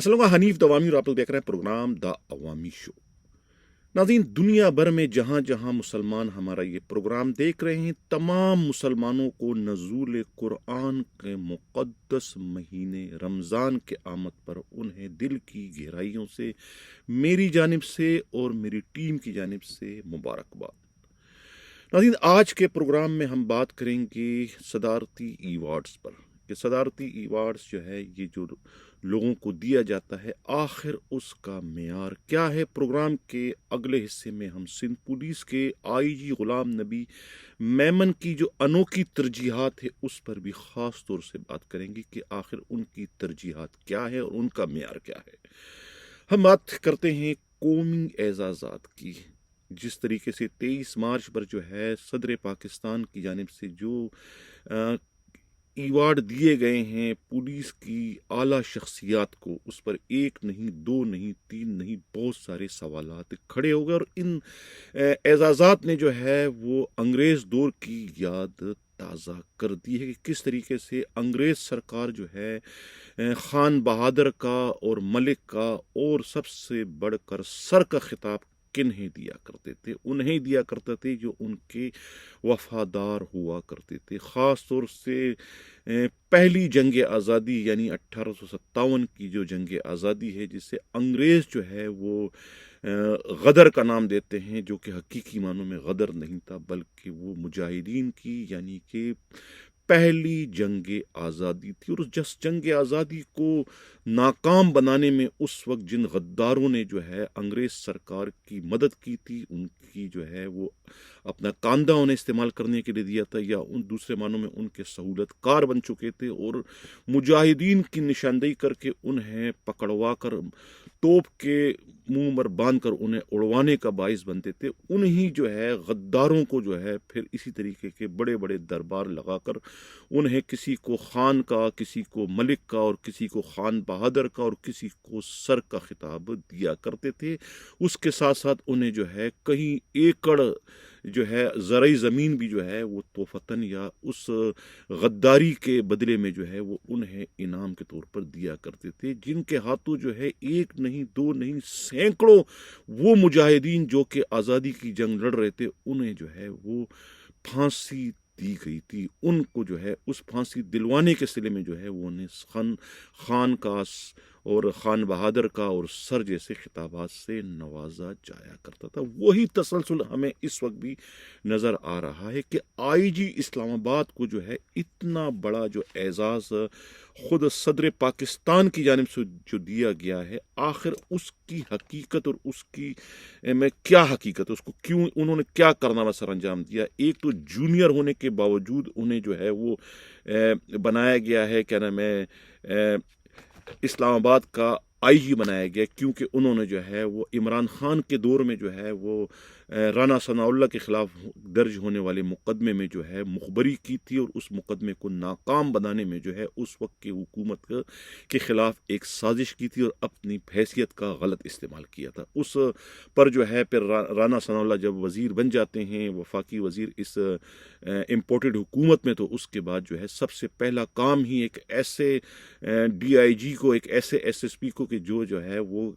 السلام حنیف دوامی اور آپ لوگ دیکھ رہے ہیں پروگرام دا عوامی شو۔ ناظرین، دنیا بھر میں جہاں جہاں مسلمان ہمارا یہ پروگرام دیکھ رہے ہیں، تمام مسلمانوں کو نزول قرآن کے مقدس مہینے رمضان کے آمد پر انہیں دل کی گہرائیوں سے میری جانب سے اور میری ٹیم کی جانب سے مبارکباد۔ ناظرین، آج کے پروگرام میں ہم بات کریں گے صدارتی ایوارڈز پر کہ صدارتی ایوارڈز جو ہے یہ جو لوگوں کو دیا جاتا ہے، آخر اس کا معیار کیا ہے۔ پروگرام کے اگلے حصے میں ہم سندھ پولیس کے آئی جی غلام نبی میمن کی جو انوکھی ترجیحات ہے اس پر بھی خاص طور سے بات کریں گے کہ آخر ان کی ترجیحات کیا ہے اور ان کا معیار کیا ہے۔ ہم بات کرتے ہیں قومی اعزازات کی۔ جس طریقے سے 23 مارچ پر جو ہے صدر پاکستان کی جانب سے جو ایوارڈ دیے گئے ہیں پولیس کی اعلیٰ شخصیات کو، اس پر ایک نہیں، دو نہیں، تین نہیں، بہت سارے سوالات کھڑے ہو گئے، اور ان اعزازات نے جو ہے وہ انگریز دور کی یاد تازہ کر دی ہے کہ کس طریقے سے انگریز سرکار جو ہے خان بہادر کا اور ملک کا اور سب سے بڑھ کر سر کا خطاب کنہیں دیا کرتے تھے؟ انہیں دیا کرتے تھے جو ان کے وفادار ہوا کرتے تھے۔ خاص طور سے پہلی جنگ آزادی یعنی 1857 کی جو جنگ آزادی ہے، جسے انگریز جو ہے وہ غدر کا نام دیتے ہیں، جو کہ حقیقی معنوں میں غدر نہیں تھا بلکہ وہ مجاہدین کی یعنی کہ پہلی جنگ آزادی تھی۔ اور جس جنگ آزادی کو ناکام بنانے میں اس وقت جن غداروں نے جو ہے انگریز سرکار کی مدد کی تھی، ان کی جو ہے وہ اپنا کاندھا انہیں استعمال کرنے کے لیے دیا تھا، یا ان دوسرے معنوں میں ان کے سہولت کار بن چکے تھے، اور مجاہدین کی نشاندہی کر کے انہیں پکڑوا کر توپ کے منہ پر باندھ کر انہیں اڑوانے کا باعث بنتے تھے، انہی جو ہے غداروں کو جو ہے پھر اسی طریقے کے بڑے بڑے دربار لگا کر انہیں کسی کو خان کا، کسی کو ملک کا، اور کسی کو خان بہادر کا، اور کسی کو سر کا خطاب دیا کرتے تھے۔ اس کے ساتھ ساتھ انہیں جو ہے کہیں ایکڑ جو ہے زرعی زمین بھی جو ہے وہ توفتاً یا اس غداری کے بدلے میں جو ہے وہ انہیں انعام کے طور پر دیا کرتے تھے، جن کے ہاتھوں جو ہے ایک نہیں، دو نہیں، سینکڑوں وہ مجاہدین جو کہ آزادی کی جنگ لڑ رہے تھے، انہیں جو ہے وہ پھانسی دی گئی تھی۔ ان کو جو ہے اس پھانسی دلوانے کے سلے میں جو ہے وہ انہیں خان کا اور خان بہادر کا اور سر جیسے خطابات سے نوازا جایا کرتا تھا۔ وہی تسلسل ہمیں اس وقت بھی نظر آ رہا ہے کہ آئی جی اسلام آباد کو جو ہے اتنا بڑا جو اعزاز خود صدر پاکستان کی جانب سے جو دیا گیا ہے، آخر اس کی حقیقت اور اس کی میں کیا حقیقت ہے، اس کو کیوں انہوں نے کیا کارنامہ سر انجام دیا؟ ایک تو جونیئر ہونے کے باوجود انہیں جو ہے وہ بنایا گیا ہے، کیا نام ہے، اسلام آباد کا آئی جی بنایا گیا، کیونکہ انہوں نے جو ہے وہ عمران خان کے دور میں جو ہے وہ رانا ثناء اللہ کے خلاف درج ہونے والے مقدمے میں جو ہے مخبری کی تھی، اور اس مقدمے کو ناکام بنانے میں جو ہے اس وقت کی حکومت کے خلاف ایک سازش کی تھی اور اپنی حیثیت کا غلط استعمال کیا تھا۔ اس پر جو ہے پھر رانا ثناء اللہ جب وزیر بن جاتے ہیں، وفاقی وزیر اس امپورٹڈ حکومت میں، تو اس کے بعد جو ہے سب سے پہلا کام ہی ایک ایسے ڈی آئی جی کو، ایک ایسے ایس ایس پی کو کہ جو ہے وہ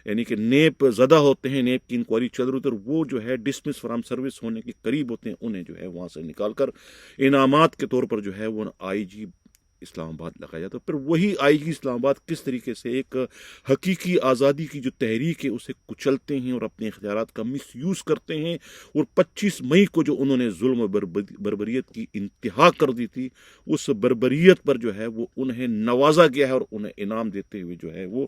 یعنی کہ نیب زدہ ہوتے ہیں، نیب کی انکوائری چل رہی ہوتی ہے اور وہ جو ہے ڈسمس فرام سروس ہونے کے قریب ہوتے ہیں، انہیں جو ہے وہاں سے نکال کر انعامات کے طور پر جو ہے وہ آئی جی اسلام آباد لگایا جاتا ہے۔ پھر وہی آئی جی اسلام آباد کس طریقے سے ایک حقیقی آزادی کی جو تحریک ہے اسے کچلتے ہیں اور اپنے اختیارات کا مس یوز کرتے ہیں، اور 25 مئی کو جو انہوں نے ظلم و بربریت کی انتہا کر دی تھی، اس بربریت پر جو ہے وہ انہیں نوازا گیا ہے اور انہیں انعام دیتے ہوئے جو ہے وہ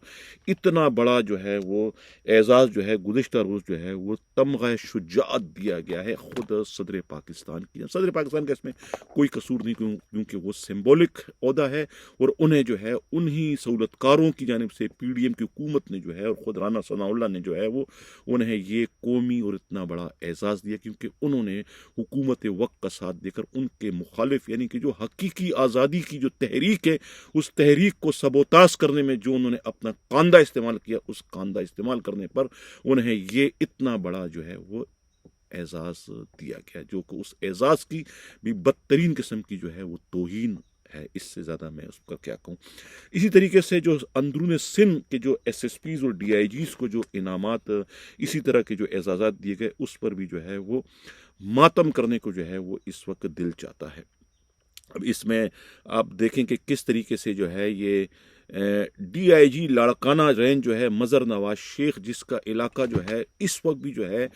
اتنا بڑا جو ہے وہ اعزاز جو ہے گزشتہ روز جو ہے وہ تمغہ شجاعت دیا گیا ہے خود صدر پاکستان کی۔ صدر پاکستان کا اس میں کوئی قصور نہیں، کیونکہ وہ سمبولک عہدہ ہے، اور انہیں جو ہے انہی سہولت کاروں کی جانب سے پی ڈی ایم کی حکومت نے جو ہے اور خود رانا ثناء اللہ نے جو ہے وہ انہیں یہ قومی اور اتنا بڑا اعزاز دیا، کیونکہ انہوں نے حکومت وقت کا ساتھ دے کر ان کے مخالف یعنی کہ جو حقیقی آزادی کی جو تحریک ہے اس تحریک کو سبوتاژ کرنے میں جو انہوں نے اپنا کاندھا استعمال کیا، اس کاندھا استعمال کرنے پر انہیں یہ اتنا بڑا جو ہے وہ اعزاز دیا گیا، جو کہ اس اعزاز کی بھی بدترین قسم کی جو ہے وہ توہین ہے، اس سے زیادہ میں اس کا کیا کہوں۔ اسی طریقے سے جو اندرون سندھ کے جو ایس ایس پیز اور ڈی آئی جیز کو جو انعامات اسی طرح کے جو اعزازات دیے گئے، اس پر بھی جو ہے وہ ماتم کرنے کو جو ہے وہ اس وقت دل چاہتا ہے۔ اب اس میں آپ دیکھیں کہ کس طریقے سے جو ہے یہ D I G Larkana range جو ہے مظہر نواز شیخ، جس کا علاقہ جو ہے اس وقت بھی جو ہے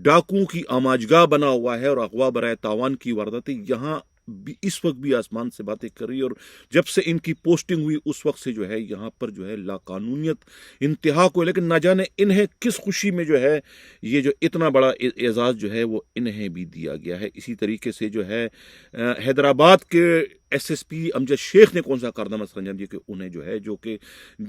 ڈاکوؤں کی آماجگاہ بنا ہوا ہے اور اغوا برائے تاوان کی وارداتیں یہاں بھی اس وقت بھی آسمان سے باتیں کر رہی ہے، اور جب سے ان کی پوسٹنگ ہوئی اس وقت سے جو ہے یہاں پر جو ہے لا قانونیت انتہا کو، لیکن نہ جانے انہیں کس خوشی میں جو ہے یہ جو اتنا بڑا اعزاز جو ہے وہ انہیں بھی دیا گیا ہے۔ اسی طریقے سے جو ہے حیدرآباد کے ایس ایس پی امجد شیخ نے کون سا کارنامہ سر انجام دیا کہ انہیں جو ہے جو کہ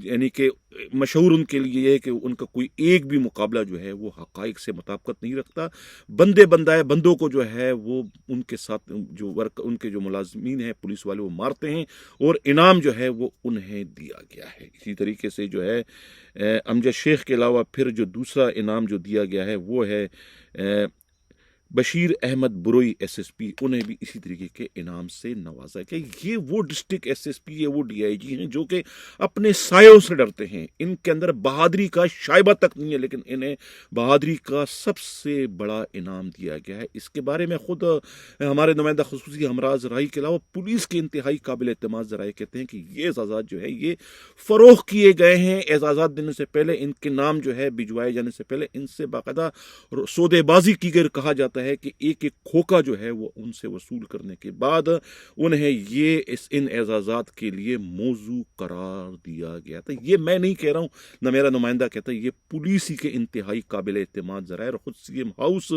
یعنی کہ مشہور ان کے لیے یہ ہے کہ ان کا کوئی ایک بھی مقابلہ جو ہے وہ حقائق سے مطابقت نہیں رکھتا، بندے بندائے بندوں کو جو ہے وہ ان کے ساتھ جو ان کے جو ملازمین ہیں پولیس والے وہ مارتے ہیں، اور انعام جو ہے وہ انہیں دیا گیا ہے۔ اسی طریقے سے جو ہے امجد شیخ کے علاوہ پھر جو دوسرا انعام جو دیا گیا ہے وہ ہے Bashir Ahmed Brohi S S P, انہیں بھی اسی طریقے کے انعام سے نوازا گیا۔ یہ وہ ڈسٹرکٹ ایس ایس پی ہے، وہ ڈی آئی جی ہیں جو کہ اپنے سایوں سے ڈرتے ہیں، ان کے اندر بہادری کا شائبہ تک نہیں ہے، لیکن انہیں بہادری کا سب سے بڑا انعام دیا گیا ہے۔ اس کے بارے میں خود ہمارے نمائندہ خصوصی ہمراز راہی کے علاوہ پولیس کے انتہائی قابل اعتماد ذرائع کہتے ہیں کہ یہ اعزازات جو ہے یہ فروغ کیے گئے ہیں، اعزازات دینے سے پہلے ان کے نام جو ہے بھجوائے جانے سے پہلے ان سے باقاعدہ سودے بازی کی گئی، کہا جاتا ہے کہ ایک ایک کھوکا جو ہے وہ ان سے وصول کرنے کے بعد انہیں یہ ان اعزازات کے لیے موضوع قرار دیا گیا تھا۔ یہ میں نہیں کہہ رہا ہوں، نہ میرا نمائندہ کہتا ہے، یہ پولیس ہی کے انتہائی قابل اعتماد ذرائع اور خود سی ایم ہاؤس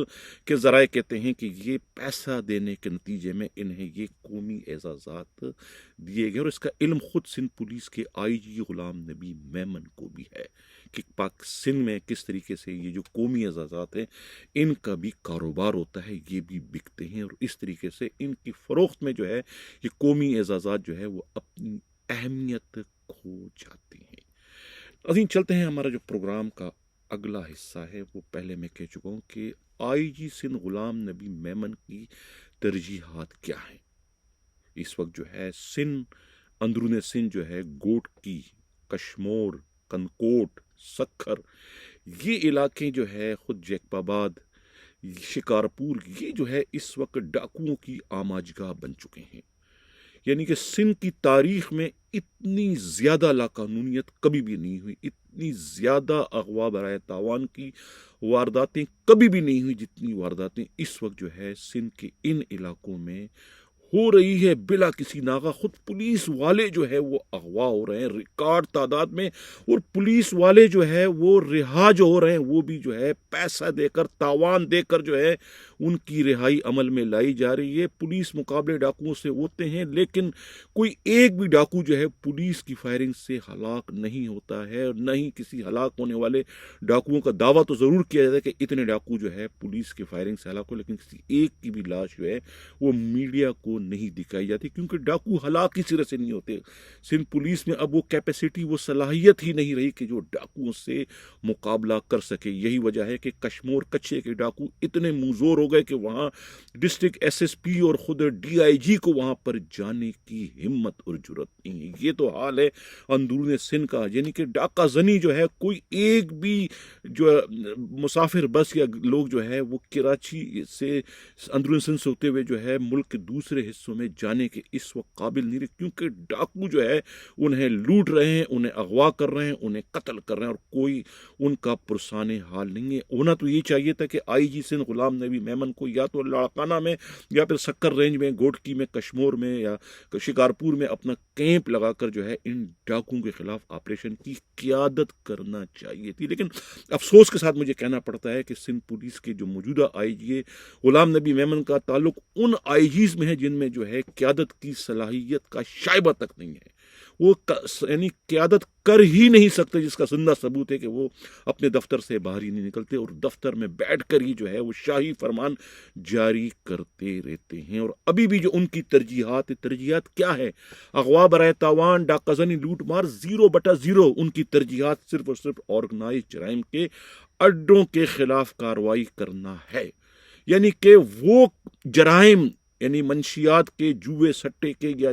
کے ذرائع کہتے ہیں کہ یہ پیسہ دینے کے نتیجے میں انہیں یہ قومی اعزازات دیے گئے، اور اس کا علم خود سندھ پولیس کے آئی جی غلام نبی میمن کو بھی ہے کہ پاک سندھ میں کس طریقے سے یہ جو قومی اعزازات ہیں ان کا بھی کاروبار ہوتا ہے، یہ بھی بکتے ہیں، اور اس طریقے سے ان کی فروخت میں جو ہے یہ قومی اعزازات جو ہے وہ اپنی اہمیت کھو جاتے ہیں۔ عظیم چلتے ہیں، ہمارا جو پروگرام کا اگلا حصہ ہے وہ پہلے میں کہہ چکا ہوں کہ آئی جی سندھ غلام نبی میمن کی ترجیحات کیا ہیں۔ اس وقت جو ہے سندھ، اندرون سندھ جو ہے گوٹ کی، کشمور، کنکوٹ، سکھر، یہ علاقے جو ہے خود جیکب آباد، شکارپور، یہ جو ہے اس وقت ڈاکوؤں کی آماجگاہ بن چکے ہیں۔ یعنی کہ سندھ کی تاریخ میں اتنی زیادہ لاقانونیت کبھی بھی نہیں ہوئی، اتنی زیادہ اغوا برائے تاوان کی وارداتیں کبھی بھی نہیں ہوئی جتنی وارداتیں اس وقت جو ہے سندھ کے ان علاقوں میں ہو رہی ہے بلا کسی ناغہ۔ خود پولیس والے جو ہے وہ اغوا ہو رہے ہیں ریکارڈ تعداد میں، اور پولیس والے جو ہے وہ رہا جو ہو رہے ہیں وہ بھی جو ہے پیسہ دے کر، تاوان دے کر جو ہے ان کی رہائی عمل میں لائی جا رہی ہے۔ پولیس مقابلے ڈاکوؤں سے ہوتے ہیں، لیکن کوئی ایک بھی ڈاکو جو ہے پولیس کی فائرنگ سے ہلاک نہیں ہوتا ہے، اور نہ ہی کسی ہلاک ہونے والے ڈاکوؤں کا دعویٰ تو ضرور کیا جاتا ہے کہ اتنے ڈاکو جو ہے پولیس کی فائرنگ سے ہلاک ہو، لیکن کسی ایک کی بھی لاش جو ہے وہ میڈیا کو نہیں دکھائی جاتی، کیونکہ ڈاکو ہلاک ہی سرے سے نہیں ہوتے۔ سندھ پولیس میں اب وہ کیپیسٹی، وہ صلاحیت ہی نہیں رہی کہ جو ڈاکوؤں سے مقابلہ کر سکے۔ یہی وجہ ہے کہ کشمور کچھے کے ڈاکو اتنے منظور ہو گئے کہ وہاں ڈسٹرکٹ ایس ایس پی اور خود ڈی آئی جی کو وہاں پر جانے کی ہمت اور جرت نہیں ہے۔ یہ تو حال ہے اندرون سندھ کا، یعنی کہ ڈاکہ زنی جو ہے کوئی ایک بھی جو مسافر بس یا لوگ جو ہے وہ کراچی سے اندرون سندھ سے ہوتے ہوئے جو ہے ملک کے دوسرے حصوں میں جانے کے اس وقت قابل نہیں رہے، کیونکہ ڈاکو جو ہے انہیں لوٹ رہے ہیں، انہیں اغوا کر رہے ہیں، انہیں قتل کر رہے ہیں، اور کوئی ان کا پرسان حال نہیں ہے۔ ہونا تو یہ چاہیے تھا کہ آئی جی سندھ غلام نبی میمن کو یا تو لاڑکانہ میں یا پھر سکر رینج میں، گوٹکی میں، کشمور میں یا شکارپور میں اپنا کیمپ لگا کر جو ہے ان ڈاکوؤں کے خلاف آپریشن کی قیادت کرنا چاہیے تھی، لیکن افسوس کے ساتھ مجھے کہنا پڑتا ہے کہ سندھ پولیس کے جو موجودہ آئی جی غلام نبی میمن کا تعلق ان آئی جیز میں ہے جن میں جو ہے قیادت کی صلاحیت کا شائبہ تک نہیں ہے، وہ یعنی قیادت کر ہی نہیں سکتے، جس کا زندہ ثبوت ہے کہ وہ اپنے دفتر سے باہر ہی نہیں نکلتے اور دفتر میں بیٹھ کر ہی جو ہے وہ شاہی فرمان جاری کرتے رہتے ہیں۔ اور ابھی بھی جو ان کی ترجیحات کیا ہے؟ اغوا برائے تاوان، ڈاکہ زنی، لوٹ مار، 0/0 ان کی ترجیحات صرف اور صرف آرگنائز جرائم کے اڈوں کے خلاف کارروائی کرنا ہے۔ یعنی کہ وہ جرائم، یعنی منشیات کے، جوئے سٹے کے یا